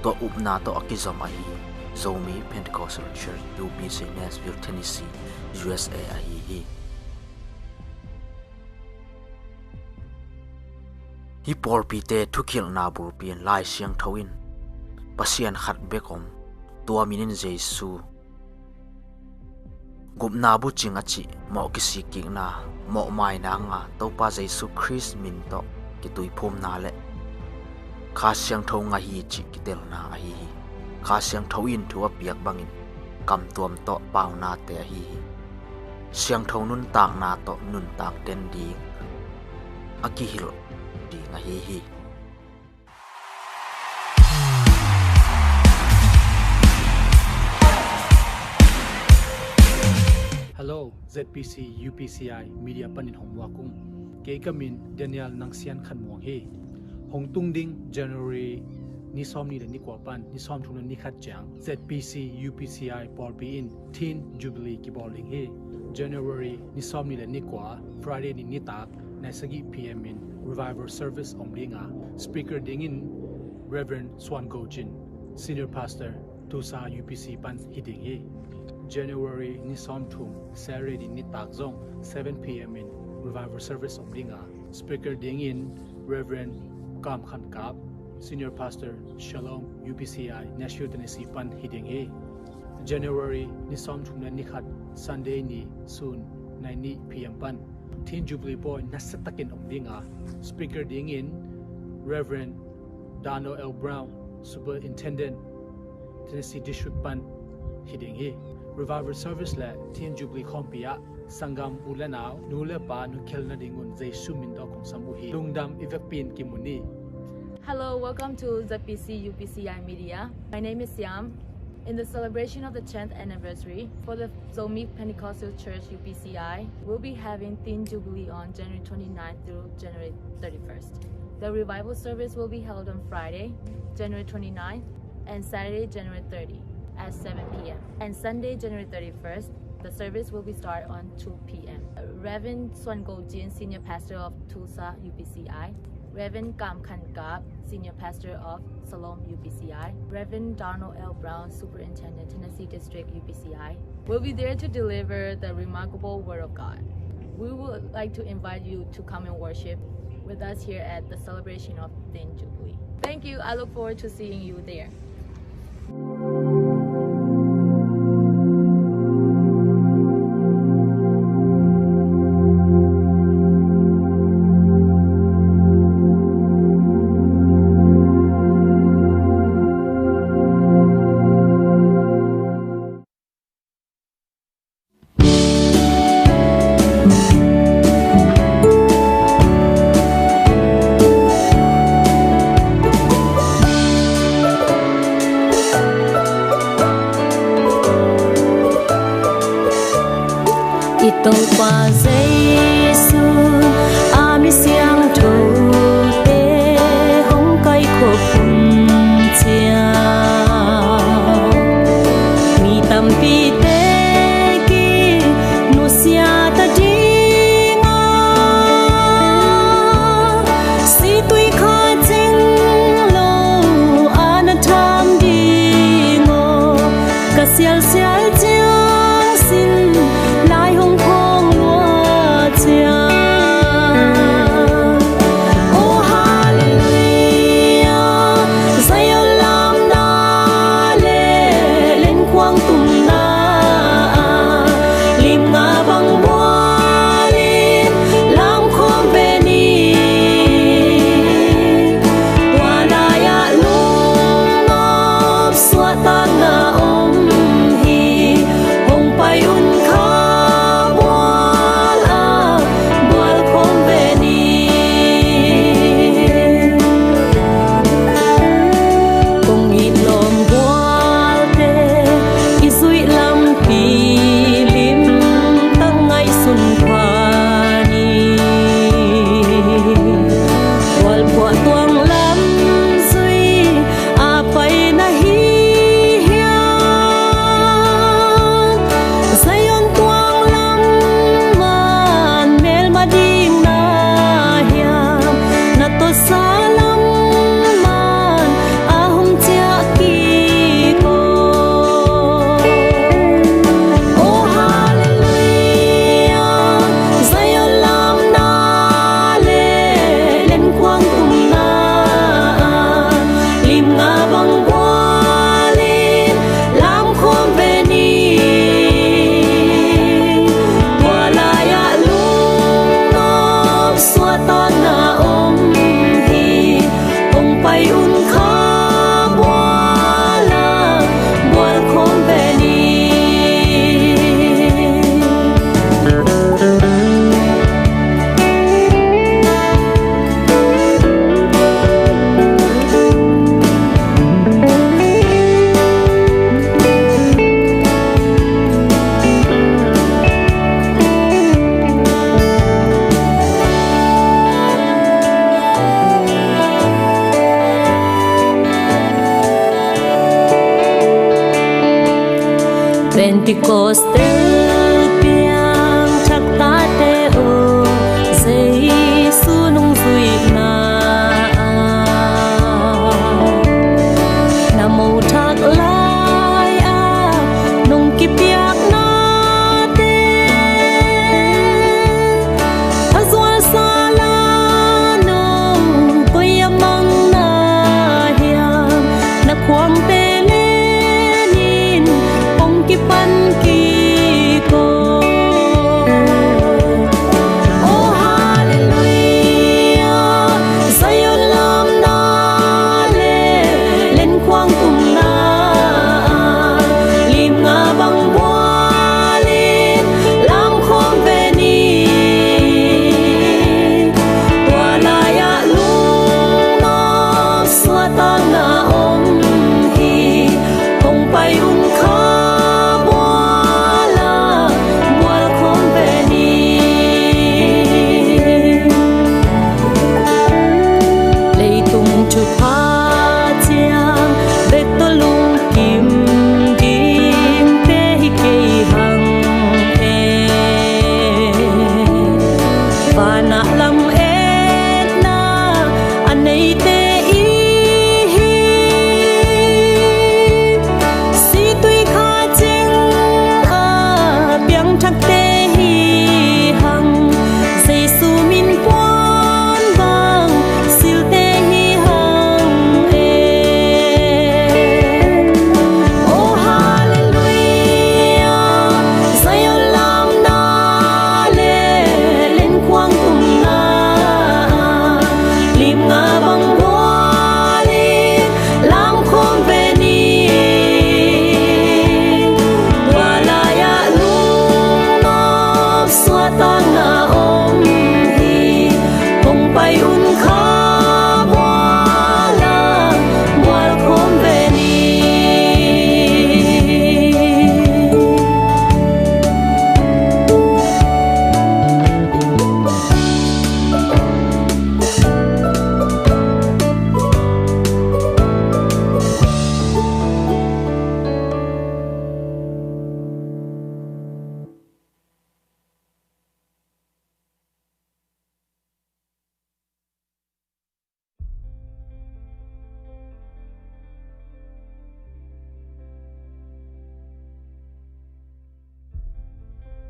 to upna to akizom ahi Zomi Pentecostal Church UPC Nashville Tennessee USA ahi hi por pi te thukhil na bur pian lai siang thawin pasian khat bekom tua minin Jesu gupna bu chinga chi mo kisi ki na mo mai na nga to pa Jesu Christ min to ki tui phum na le kha siang tho nga hi chi ki tel na hi kha siang tho in thuwa piak bangin kam tuam to paw na te hi siang tho nun tak na to nun tak ten di aki hil di nga hi Hello, ZPC UPCI Media Panin Hongwakung. Keikamin Daniel Nangsian Khanmuang he. Hong Tung Ding January ni som ni ni kwapan ni som thuna ni khat chang ZPC UPCI Paul P in Teen Jubilee ki bowling he. January ni som ni ni kwa Friday ni tak naisagi PM in Revival Service omlinga speaker ding in Reverend Swan Gojin Senior Pastor Tusa UPC Pan Hiding he. January ni som thum Saturday ni tak zong 7 PM in Revival Service omlinga speaker ding in Reverend Kam Khan Kap Senior Pastor Shalom UPCI Nashville Tennessee Pan Hiding he. January ni som thum ni khat Sunday ni soon 9 PM pan Teen Jubilee Boy nasatakin omlinga speaker ding in Reverend Dano L. Brown Superintendent Tennessee District Pan Hiding he. Revival Service la Teen Jubilee Khompia Sangam Ulanao Nule Pa Nukhelna Dingun Jesu Mindo Kong Samuhi Lungdam Ivakpin Kimuni. Hello, welcome to ZPC UPCI Media. My name is Siam. In the celebration of the 10th anniversary for the Zomi Pentecostal Church UPCI, we'll be having Teen Jubilee on January 29th through January 31st. The revival service will be held on Friday, January 29th and Saturday, January 30th at 7 p.m. And Sunday, January 31st, the service will be start on 2 p.m. Reverend Swan Gojin, Senior Pastor of Tulsa UPCI, Reverend Kam Khan Kap, Senior Pastor of Salom UPCI, Reverend Donald L. Brown, Superintendent Tennessee District UPCI, will be there to deliver the remarkable Word of God. We would like to invite you to come and worship with us here at the celebration of Teen Jubilee. Thank you. I look forward to seeing you there. Ito pa Jesu ami siang thu te hong kai kho phum chia mi tam pi te ki nu sia ta dinga si tui kha ching lo ana tham dingo ka sial sial chiang sin lai hong phong lúa chia Pentecostal piang chắc ta te o Giêsu nung vui na Nam mô thác lai a nung ki piak na te Azwa sala nung koyamang na hiam na kwang te lenin ong ki pan ki ko Oh hallelujah Zion lam na le len kwang tum na lim nga bang bualin lam khom ve ni wala ya lung no swata na om hi hong pai un kha boala boal khom ve ni lei tung chu pha chiang ve to lung kim dim te hi ke hang e pa na lam et na anei te i hi si tui kha ching a piang thak te hi hang Giêsu min pon bang sil te hi hang e Oh hallelujah Zion lam na le len kwang tum na lim nga bang bualin lam khom ve ni wala ya lung no swata nga om hi hong pai un kha boala boal khom ve ni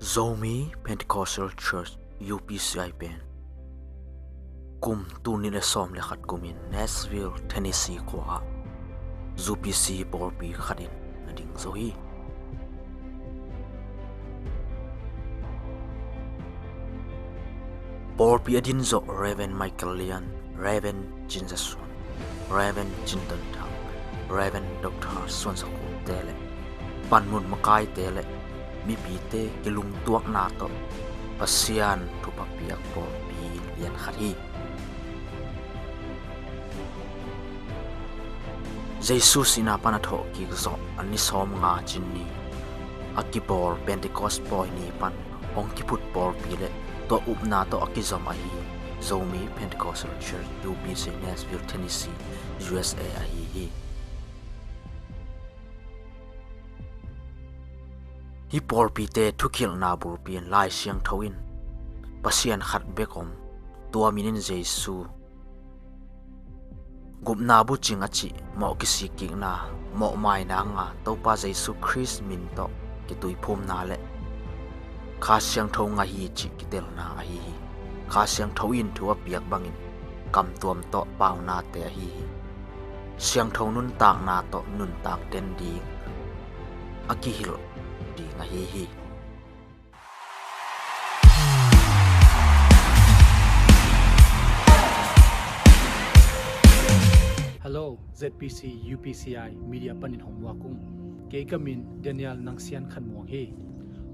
Zomi Pentecostal Church UPCI pen kum tu ni le som le khat kumin Nashville Tennessee kwa ZPC porpi khatin ading zohi porpi adin zo Reverend Michael Lian Reverend Jinjasun Reverend Jinton Thang Reverend Dr. Swansaku tele panmun makai tele mi pi te kilung tuak na to pasian thupa piak porpi lian khari Jesus ina panatho ki zo ani som nga chinni akibor Pentecost boy ni pan ong ki put porpi le to upna to akizom ahi Zomi Pentecostal Church UPC Nashville Tennessee USA ahi hi porpi te thukil na burpian lai siang thawin pasian khat bekom tua minin Jesu gumna bu chinga chi mo kisi ki na mo mai na nga to pa Jesu Christ min to ki tui phum na le kha siang tho nga hi chi ki tel na hi kha siang thawin thuwa piak bangin kam tuam to pau na te hi siang tho nun tak na to nun tak ten di aki hil di nga hi Hello ZPC UPCI Media Panin Homwakung Kay kamin Daniel nang sian khan muang he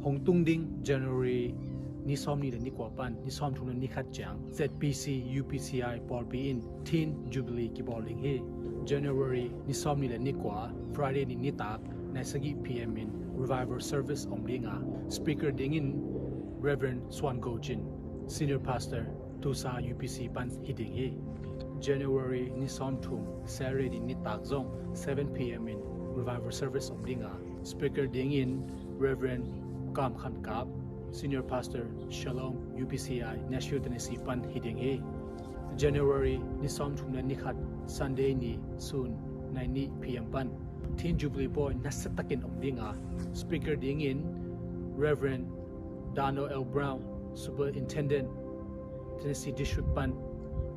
Hong tung ding January ni som ni ni kwapan ni som thun ni khat chang ZPC UPCI porpi in Teen Jubilee ki bowling he January ni som ni ni kwa Friday ni tak naisagi PM in Revival Service omlinga speaker ding in Reverend Swan Gojin Senior Pastor Tusa UPC pan hiding he January ni som thum Saturday ni tak zong 7 PM in Revival Service omlinga speaker ding in Reverend Kam Khan Kap, Senior Pastor Shalom UPCI Nashville Tennessee Pan Hiding He. January ni som thumna ni khat Sunday ni soon 9 PM pan. Teen Jubilee Boy nasatakin omdinga. Speaker dingin Reverend Dano L. Brown, Superintendent Tennessee District Pan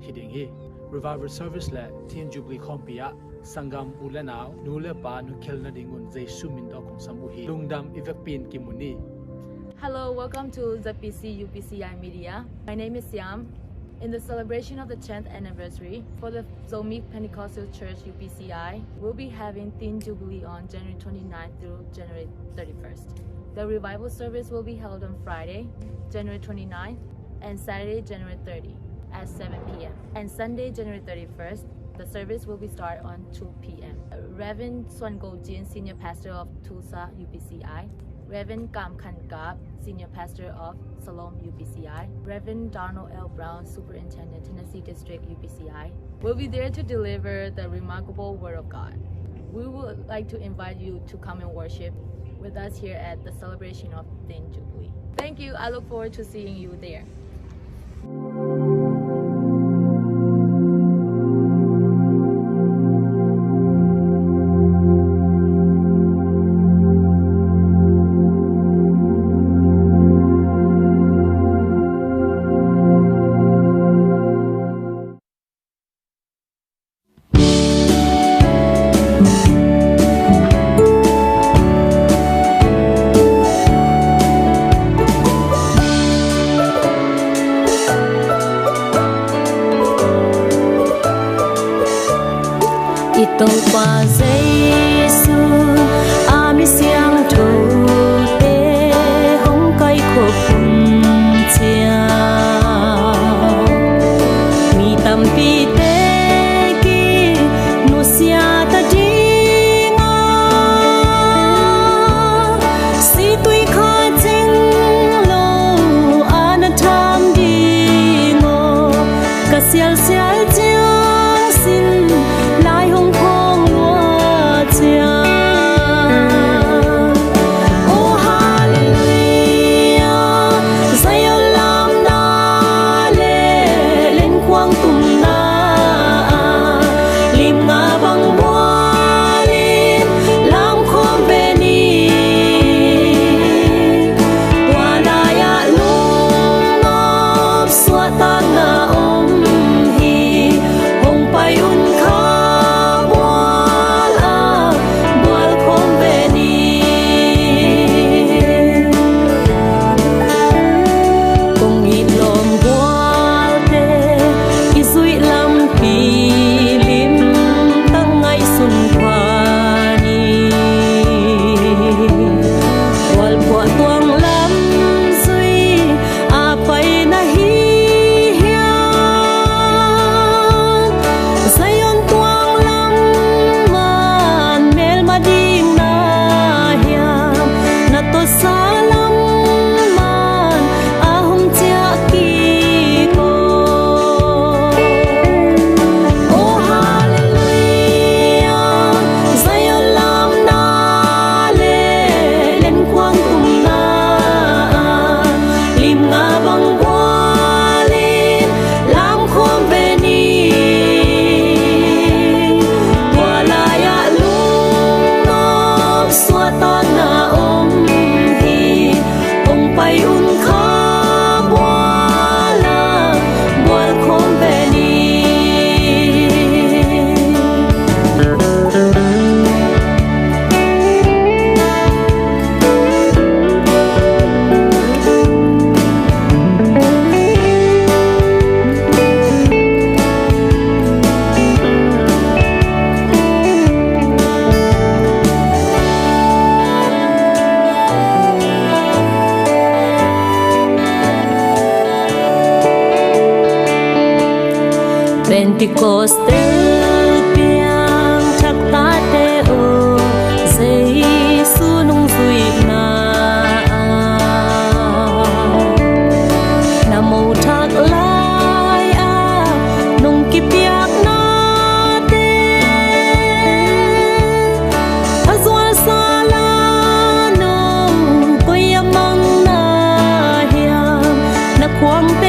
Hiding He. Revival Service la Teen Jubilee Kompia Sangam Ulanao Nule Pa Nukelna Dingun Zay Sumindo Kung Samuhi Lungdam Ivakpin Kimuni. Hello, welcome to ZPC UPCI Media. My name is Siam. In the celebration of the 10th anniversary for the Zomik Pentecostal Church UPCI, we'll be having Teen Jubilee on January 29th through January 31st. The revival service will be held on Friday, January 29th, and Saturday, January 30 at 7 p.m. And Sunday, January 31st, the service will be start on 2 p.m. Reverend Swan Go Jin, Senior Pastor of Tulsa UPCI, Reverend Kam Khan Kap, Senior Pastor of Salom UPCI, Reverend Donald L. Brown, Superintendent, Tennessee District UPCI, will be there to deliver the remarkable Word of God. We would like to invite you to come and worship with us here at the celebration of Teen Jubilee. Thank you. I look forward to seeing you there. Itong pa Giêsu ami siang thu te hong kai ko phun chia mi tam pi te ki nu sia ta dinga si tui kha cheng lo an tham dingo ka sial sial chiang sin lai hong phong lúa chia oh hallelujah say lam na le lên khoang tum na lim nga bang bua lim lam khom ve ni wa la ya lung nop suat ta na om hi hong pai un kha Pentecostal piang thak ta te o Giêsu nung zui na namo thak lai a nung ki piak na te azwa sala no khoang